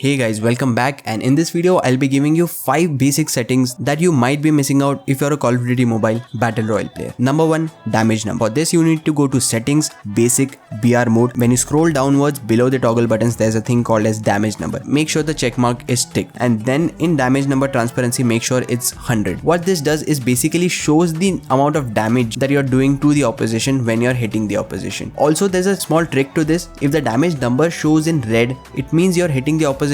Hey guys, welcome back, and in this video I'll be giving you 5 basic settings that you might be missing out if you're a Call of Duty Mobile Battle Royale player. Number 1, damage number. For this you need to go to settings, basic, BR mode. When you scroll downwards below the toggle buttons there's a thing called as damage number. Make sure the check mark is ticked, and then in damage number transparency make sure it's 100. What this does is basically shows the amount of damage that you're doing to the opposition when you're hitting the opposition. Also there's a small trick to this. If the damage number shows in red, it means you're hitting the opposition's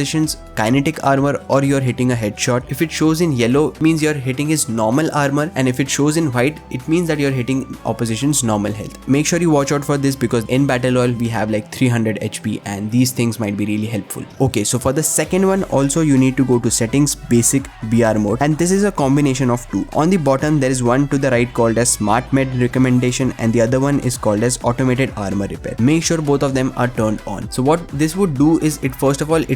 kinetic armor or you're hitting a headshot. If it shows in yellow, it means you're hitting his normal armor, and if it shows in white, it means that you're hitting opposition's normal health. Make sure you watch out for this because in Battle Royale we have like 300 HP and these things might be really helpful. Okay, so for the second one also you need to go to settings, basic, BR mode, and this is a combination of two. On the bottom there is one to the right called as smart med recommendation and the other one is called as automated armor repair. Make sure both of them are turned on. So what this would do is it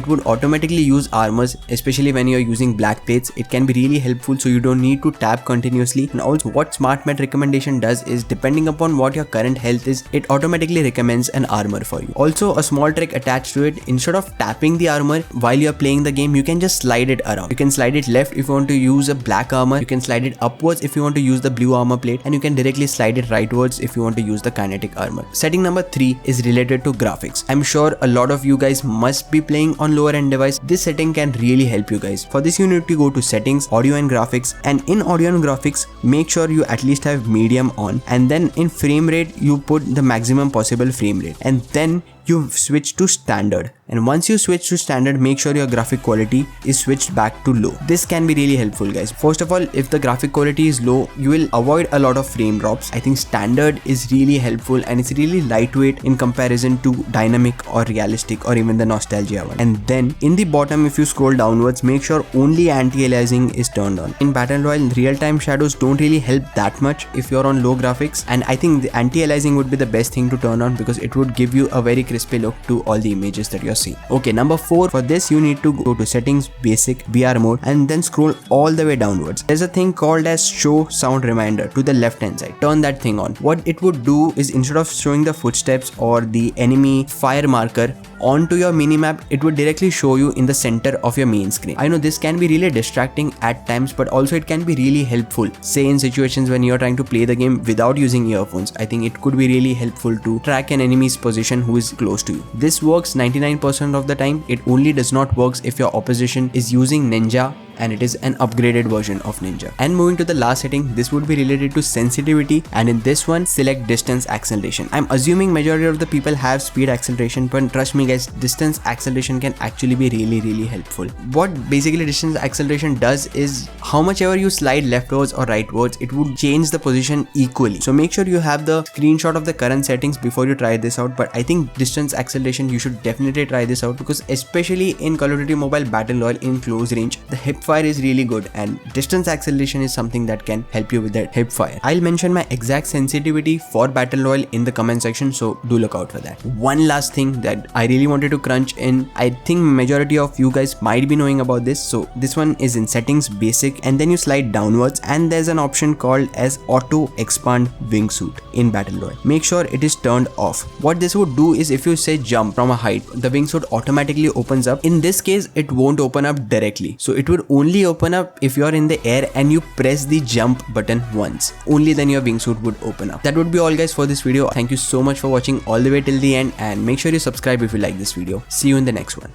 would automatically use armors, especially when you're using black plates. It can be really helpful so you don't need to tap continuously. And also what smart med recommendation does is depending upon what your current health is, it automatically recommends an armor for you. Also a small trick attached to it, instead of tapping the armor while you're playing the game, you can just slide it around. You can slide it left if you want to use a black armor, you can slide it upwards if you want to use the blue armor plate, and you can directly slide it rightwards if you want to use the kinetic armor. Setting number 3 is related to graphics. I'm sure a lot of you guys must be playing on lower end device. This setting can really help you guys. For this you need to go to settings, audio and graphics, and in audio and graphics make sure you at least have medium on, and then in frame rate you put the maximum possible frame rate, and then you switch to standard. And once you switch to standard, make sure your graphic quality is switched back to low. This can be really helpful guys. First of all, if the graphic quality is low, you will avoid a lot of frame drops. I think standard is really helpful and it's really lightweight in comparison to dynamic or realistic or even the nostalgia one. And then in the bottom, if you scroll downwards, make sure only anti-aliasing is turned on. In Battle Royale, real-time shadows don't really help that much if you're on low graphics, and I think the anti-aliasing would be the best thing to turn on because it would give you a very crispy look to all the images that you're seeing. Okay, number 4, for this you need to go to settings, basic, BR mode, and then scroll all the way downwards. There's a thing called as show sound reminder to the left hand side. Turn that thing on. What it would do is instead of showing the footsteps or the enemy fire marker onto your minimap, it would directly show you in the center of your main screen. I know this can be really distracting at times, but also it can be really helpful. Say in situations when you're trying to play the game without using earphones, I think it could be really helpful to track an enemy's position who is close to you. This works 99% of the time. It only does not work if your opposition is using Ninja and it is an upgraded version of Ninja. And moving to the last setting, this would be related to sensitivity, and in this one select distance acceleration. I'm assuming majority of the people have speed acceleration, but trust me guys, distance acceleration can actually be really helpful. What basically distance acceleration does is how much ever you slide leftwards or rightwards, it would change the position equally. So make sure you have the screenshot of the current settings before you try this out. But I think distance acceleration, you should definitely try this out because especially in Call of Duty Mobile Battle Royale in close range, the hip fire is really good, and distance acceleration is something that can help you with that hip fire. I'll mention my exact sensitivity for Battle Royale in the comment section, so do look out for that. One last thing that I really wanted to crunch in, I think majority of you guys might be knowing about this. So this one is in settings, basic, and then you slide downwards and there's an option called as auto expand wingsuit in Battle Royale. Make sure it is turned off. What this would do is if you say jump from a height, the wingsuit automatically opens up. In this case it won't open up directly, so it would only open up if you're in the air and you press the jump button once. Only then your wingsuit would open up. That would be all guys for this video. Thank you so much for watching all the way till the end, and make sure you subscribe if you like this video. See you in the next one.